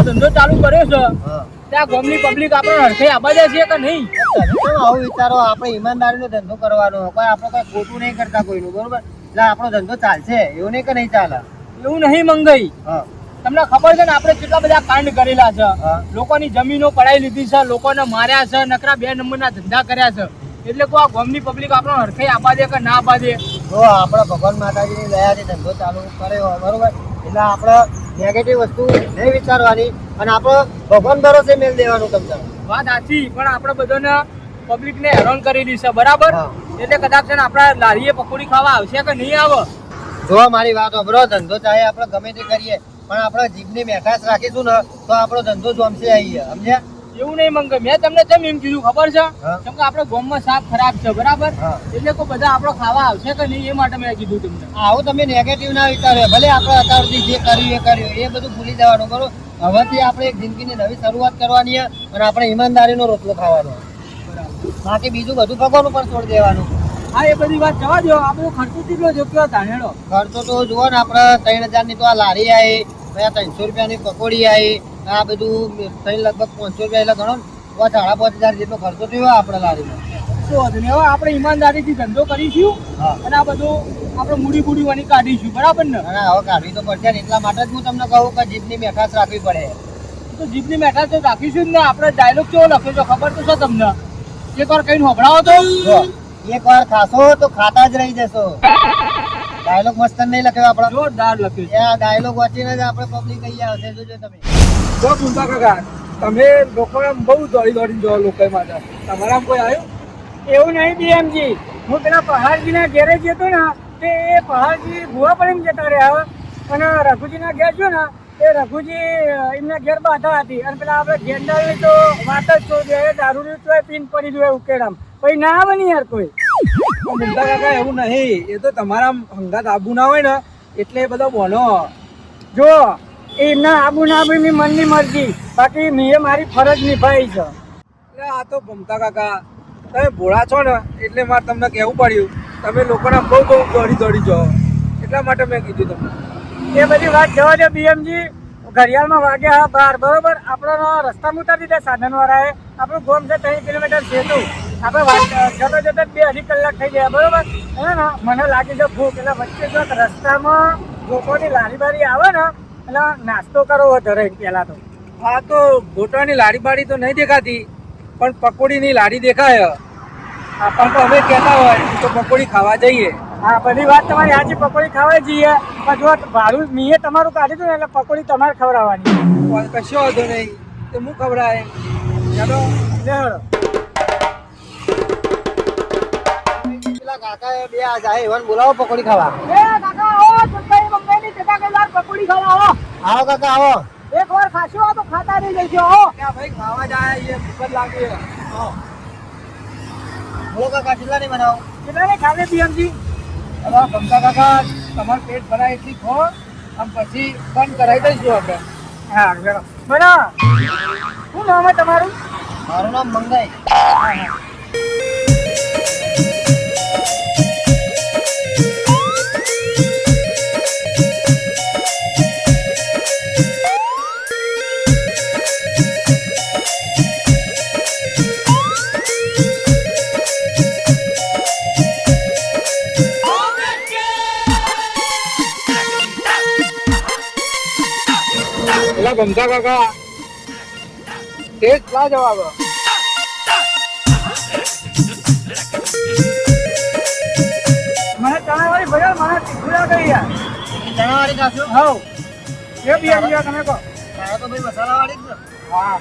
ધંધો ચાલુ કર્યો છે ત્યાં ગામની પબ્લિક આપણે હરખે આબા જાય છે કે નહીં? આવું વિચારો, આપણે ઈમાનદારીનો ધંધો કરવાનો, કોઈ આપણે કઈ ખોટું નહીં કરતા કોઈનું, બરોબર? એટલે આપણો ધંધો ચાલશે, એવું નહીં કે નહીં ચાલે. એવું નહીં મંગાઈ. તમને ખબર છે ને આપણે કેટલા બધા કાંડ કરેલા છે, લોકોની જમીનો પડાઈ લીધી છે, લોકોને માર્યા છે, નકરા 2 નંબરના ધંધા કર્યા છે. એટલે કોઈ આ ગામની પબ્લિક આપણો હરખે આબા દે કે ના આબા દે? તો આપણે ભગવાન માતાજીની દયાથી ધંધો ચાલુ કર્યો, બરોબર? એટલે આપણે નેગેટિવ વસ્તુ નહીં વિચારવાની અને આપણે ભગવાન ભરોસે મેલ દેવાનું. તમને વાત સાચી, પણ આપણે બધાને પબ્લિકને હેરાન કરેલી છે, બરાબર? એટલે કદાચ છે ને આપણા લારીએ પકોડી ખાવા આવશે કે નહીં આવે? જો મારી વાત સાંભળો, ધંધો ચાહે આપણે ગમે તે કરીએ પણ આપણે જીભની મેઠાશ રાખીશું ને તો આપણો ધંધો જોમશે આવીએ, સમજ્યા? એવું નહીં મંગે, મેં તમને કેમ એમ કીધું ખબર છે? કેમ કે આપણે ગામમાં સાપ ખરાબ છે, બરાબર? એટલે કોઈ બધા આપણો ખાવા આવશે કે નહીં એ માટે મેં કીધું તમને. આવું તમે નેગેટિવ ના વિચારો, ભલે આપણે અત્યાર સુધી જે કર્યું એ કર્યું, એ બધું ભૂલી જવાનું, બરોબર? હવેથી આપણે એક જિંદગીની નવી શરૂઆત કરવાની છે અને આપણે ઈમાનદારીનો રોટલો ખાવાનો, બાકી બીજું બધું ભગવાન ઉપર છોડી દેવાનું. હા, એ બધી વાત જવા દો. આ બધું ખર્ચો કેટલો જો કયો ધાણેડો? ખર્ચો તો જુઓ ને, આપણે 3000 ની તો આ લારી આવી, 300 રૂપિયાની પકોડી આવી, આ બધું લગભગ 500 રૂપિયા એટલે ગણો ને 5,500 જેટલો ખર્ચો થયો આપણે લારીમાં. શું હવે આપણે ઈમાનદારીથી ધંધો કરીશું અને આ બધું આપણે મૂડી બુડી વાની કાઢીશું, બરાબર ને? અને હવે કાઢવી તો પડશે ને, એટલા માટે જ હું તમને કહું કે જીભની મેઠાશ રાખવી પડે. તો જીભની મેઠાશ તો રાખીશું જ ને. આપણે ડાયલોગ કેવો લખ્યો છે ખબર તો છે તમને? એકવાર કઈ સંભળાવો તો. એકવાર ખાશો તો ખાતા જ રહી જશો. ડાયલોગ મસ્ત નહીં લખ્યો આપણે, જોરદાર લખ્યું છે. આ ડાયલોગ વાંચીને જ આપણે પબ્લિક અહીંયા આવશે, જોજો તમે. જો ભૂમતા કાકા, તમે લોકોને બહુ દોડી જો લોકો માટે, તમારા કોઈ આવ્યું? એવું નહીં બીએમજી, હું પેલા પહાડજીના ઘેરે જતો ને તે એ પહાડજી ભૂવા પડીને જતા રહ્યા અને રઘુજીના ઘેર જો ને એ રઘુજી એમના ઘેર બાધા હતી અને પેલા આપણે ગેંડાની તો વાત જ છોડી દે, દારૂની તો પીન પડી જોઈએ ઉકેડામ, પછી ના આવે ને યાર કોઈ. ભૂમતા કાકા એવું નહીં, એ તો તમારા હંગાત આબુ ના હોય ને એટલે એ બધો બોલો. જો એમના આબુ ના આબુ ની મનની મરજી, બાકી મેં મારી ફરજ નિભાવી છે. એટલે આ તો ભમતા કાકા તમે ભોળા છો ને એટલે મારે તમને કહેવું પડ્યું, તમે લોકોના બહુ દોડી જાઓ એટલા માટે મેં કીધું તમને. એ બધી વાત જવા દે બીએમજી, ઘડિયાળમાં વાગ્યા 12, બરોબર? આપણો રસ્તામાં ઉતારી દીધા સાધનવાળાએ. આપણું ગામ છે 3 કિલોમીટર છેટું, આપણે જતો જતા 2-2.5 કલાક થઈ ગયા, બરોબર? હે ને મને લાગી છે ભૂખ, એટલે વચ્ચે જો રસ્તામાં લોકોની લારી બારી આવે ને એટલે નાસ્તો કરવો ધરે પેલા તો. હા, તો ગોટાની લારી બારી તો નહીં દેખાતી પણ પકોડીની લારી દેખાય. પણ અમે કહેતા હોય તો પકોડી ખાવા જઈએ. હા, બધી વાત તમારી સાચી, પકોડી ખાવા જઈએ. પણ જો ભાડું મેં તમારું કાઢી દઉં ને એટલે પકોડી તમારે ખવડાવવાની. કશો વાંધો નહીં, તો હું ખવડાવે. ચાલો લેવડો. પેલા કાકા બે આ જાય એવાને બોલાવો પકોડી ખાવા. કાકા આવો, પકોડી ખાવા આવો. આવો કાકા આવો. એક વાર ખાશો તો ખાતા નહીં જઈશું. આવો ભાઈ ખાવા જાય, એ ભૂખ લાગે. બોલો કાકા, કેટલા નહીં બનાવો? કેટલા નહીં ખાવે બીએમજી? હવે ભમતા કાકા તમારું પેટ ભરાય એટલી ખો, આમ પછી બંધ કરાવી દઈશું આપણે. હા બરાબર. શું નામ છે તમારું? મારું નામ મંગાઈ. ભમતા કાકા ટેસ્ટ લા જવાબ. મને ચણાવાળી ભર્યો, મને તીખુડા કરી યાર. ચણાવાળી ખાશો? હા, એ બી આવી ગયા તમે કહો. મારે તો ભાઈ મસાલાવાળી જ ને. હા,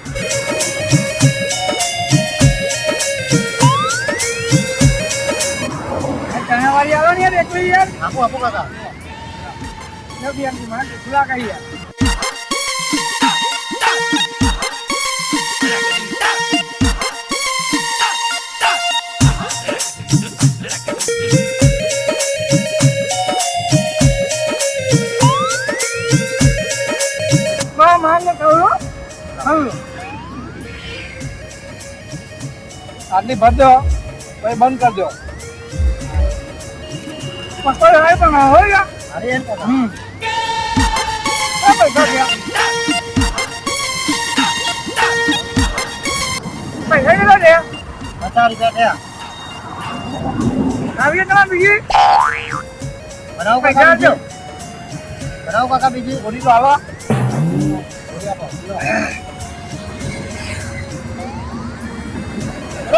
ચણાવાળી આવે ને યાર એકલી યાર. આપો આપો કાકા. એ બી આવી મને તીખુડા કરી યાર. આટલી ભર દો પછી બંધ કરી દો. પકોડી હોય પણ હોય અરે પૈસા ગયા. પૈસા કેટલા છે 50 રૂપિયા થયા. આવીએ તમારે બીજી બનાવો પૈસા કાકા આપજો. બીજી. બનાવો કાકા બીજી. ગોળી તો આવા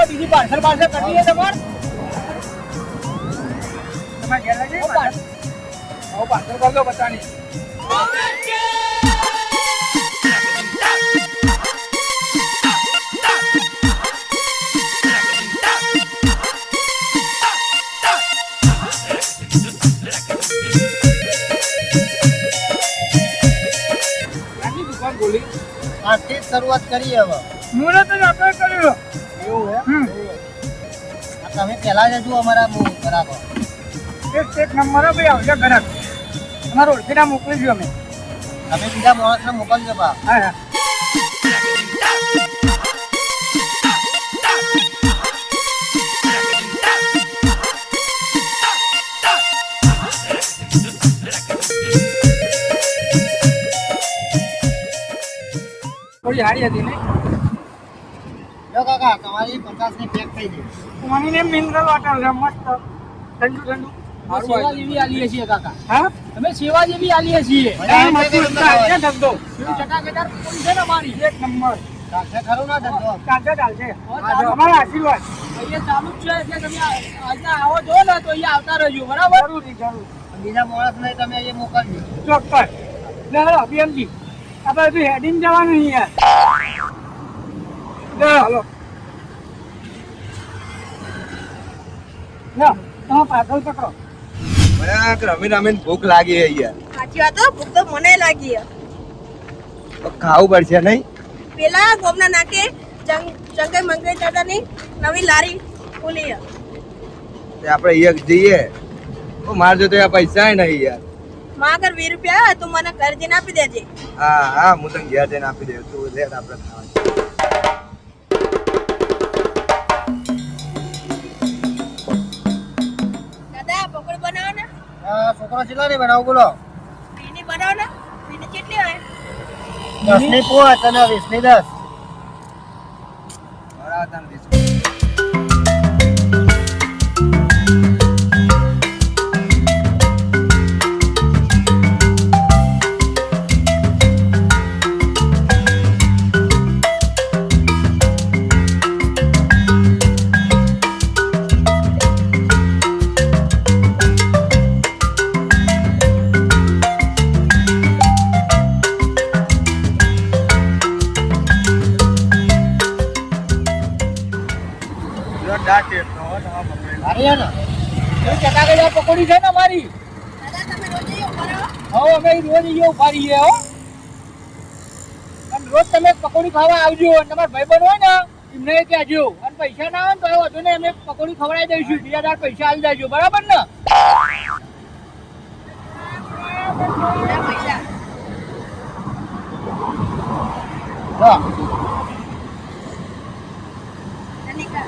બીજી પાર્સલ કરવી છે તમારે ઘેર લઈ જઈએ પાર્સલ કરી દો બધાની દુકાન બોલી આજથી જ શરૂઆત કરીએ હવે. મુહૂર્ત જ આપણે કર્યું એવું હે? હમ. આ તમે પહેલા જ હજુ અમારા ગ્રાહકો. એક નંબર ભાઈ આવશે ઘરાક તમારે ઓળખીના મોકલીશું અમે તમે બીજા માણસને મોકલજો બા. હા હા થોડી હારી હતી ને જો કાકા તમારી 50 ની પેક થઈ ગઈ. મને મિનરલ વોટર છે મસ્ત ઠંડુ ઠંડુ સેવા જેવી આલીએ છીએ કાકા. હા અમે સેવા જેવી આલીએ છીએ. મજા આવે છે કે તમને? ધંધો કેવી ચટાકેદાર પકોડી છે ને અમારી. એક નંબર ચાલશે ખરું ના ધંધો? ચાલશે ચાલશે અમારા આશીર્વાદ અહીંયા ચાલુ જ છે એટલે તમે આજના આવો જો ને તો અહીંયા આવતા રહેજો બરાબર. જરૂરી જરૂર બીજા માણસને તમે અહીંયા મોકલજો. ચોક્કસ લે હલો બીએમજી આપણે હજુ હેડિંગ જવાનું નહીં યાર લે હલો લો તમે પાછળ પકડો મને રમીને રમીને ભૂખ લાગી છે યાર. સાચી વાત હો, ભૂખ તો મને લાગી હે. તો ખાવું પડશે નહીં? પેલા ગોમના નાકે જંગઈ મંગઈ દાદાની નવી લારી ખુલી હે. તે આપણે એક જઈએ તો માર જો તો આ પૈસા નહીં યાર. માં આગળ 20 રૂપિયા હે, તું મને ઘર જઈને આપી દેજે. હા હા હું તને ઘેર જઈને આપી દઉં તું લે આપણે ખાવા. દાદા પકોડી બનાવો ને, છોકરો કેટલા ની બનાવું બોલો? પીની બનાવો ને, પીની કેટલી હોય? 10 ની 5 અને 20 ની 10. બરાબર તને દીધું. દાંત ટેસ્ટ નો હોય તો સારી હે ને? કેવી ચટાકેદાર પકોડી છે ને અમારી. દાદા તમે રોજ એવું કરો? હવે અમે રોજ અહીંયા ઉભા રહીએ હો. અને રોજ તમે પકોડી ખાવા આવજો અને તમારા ભાઈબંધ હોય ને એમને કહેજો અને પૈસા ના આવે ને તો એ વધુ ને અમે પકોડી ખવડાવી દઈશું બીજા દાડ પૈસા આવી દેજો બરાબર ને. બીજા પૈસા. હા. તનિકા.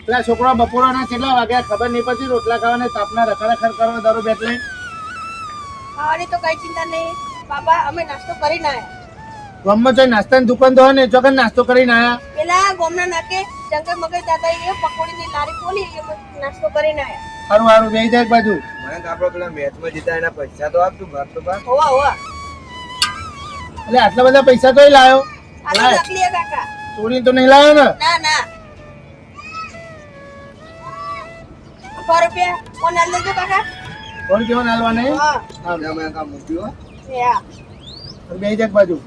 પેલા છોકરા બપોરના કેટલા વાગ્યા ખબર નહીં પડતી રોટલા ખાવાને તાપના રખડખડ કરવા દરો બેઠલે. ખાવાની તો કઈ ચિંતા નહીં બાબા, અમે નાસ્તો કરીને આયા. ગામમાં જઈ નાસ્તાની દુકાન તો હોય ને ચોકન નાસ્તો કરીને આયા. પેલા ગોમના નાકે જંગઈ મંગઈ દાદા એ પકોડીની લારી ખોલી, અમે નાસ્તો કરીને આયા. સારું સારું બેસી જાય એક બાજુ. મને તો આપણે પેલા મેચમાં જીતા એના પૈસા તો આપતું ઘર તો બા. હોવા હોવા એટલે આટલા બધા પૈસા તોય લાયો? આ તો લાય. નકલી હે કાકા. ચોરી તો નહીં લાયો ને? ના ના 100 રૂપિયા કોણ આલ દેજો કાકા? કોણ કેવો નાલવા નહીં? હા ત્યાં મેં કામ મૂક્યું હો. યા બેસી જાય એક બાજુ.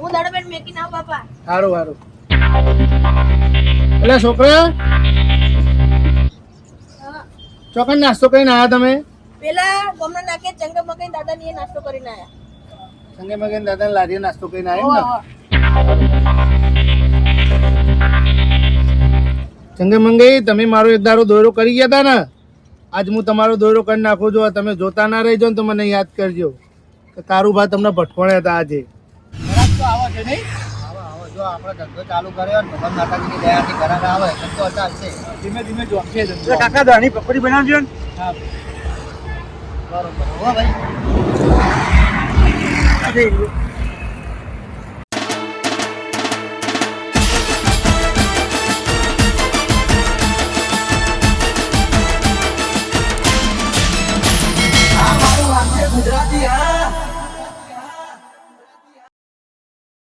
હું દાડો મેકીને આવ બાપા. સારું સારું. એટલે છોકરા હા. ચોકન નાસ્તો કરીને આયા તમે? પેલા ગોમના નાકે જંગઈ મંગઈ દાદાની એ નાસ્તો કરીને આયા. સંગે મગે દાદા લારીએ નાસ્તો કરીને આવ્યો ને? હોવા. સંગે મંગે તમે મારો એક દારો દોરો કરી ગયા હતા ને, આજ હું તમારો દોરો કરી નાખું છું. તમે જોતા ના રહીજો ને તો મને યાદ કરજો. કે કારુભાઈ તમને ભટકોણ્યા હતા આજે. ઘરાક તો આવો છે નહીં? આવો જો આપણે ધંધો ચાલુ કર્યો ને ભગવાન માતાજીની દયાથી ઘરાક આવે તો ચાલશે. ધીમે ધીમે જોખશે એટલે કાકા ધાણી પકોડી બનાવજો ને. હા બરોબર હો ભાઈ.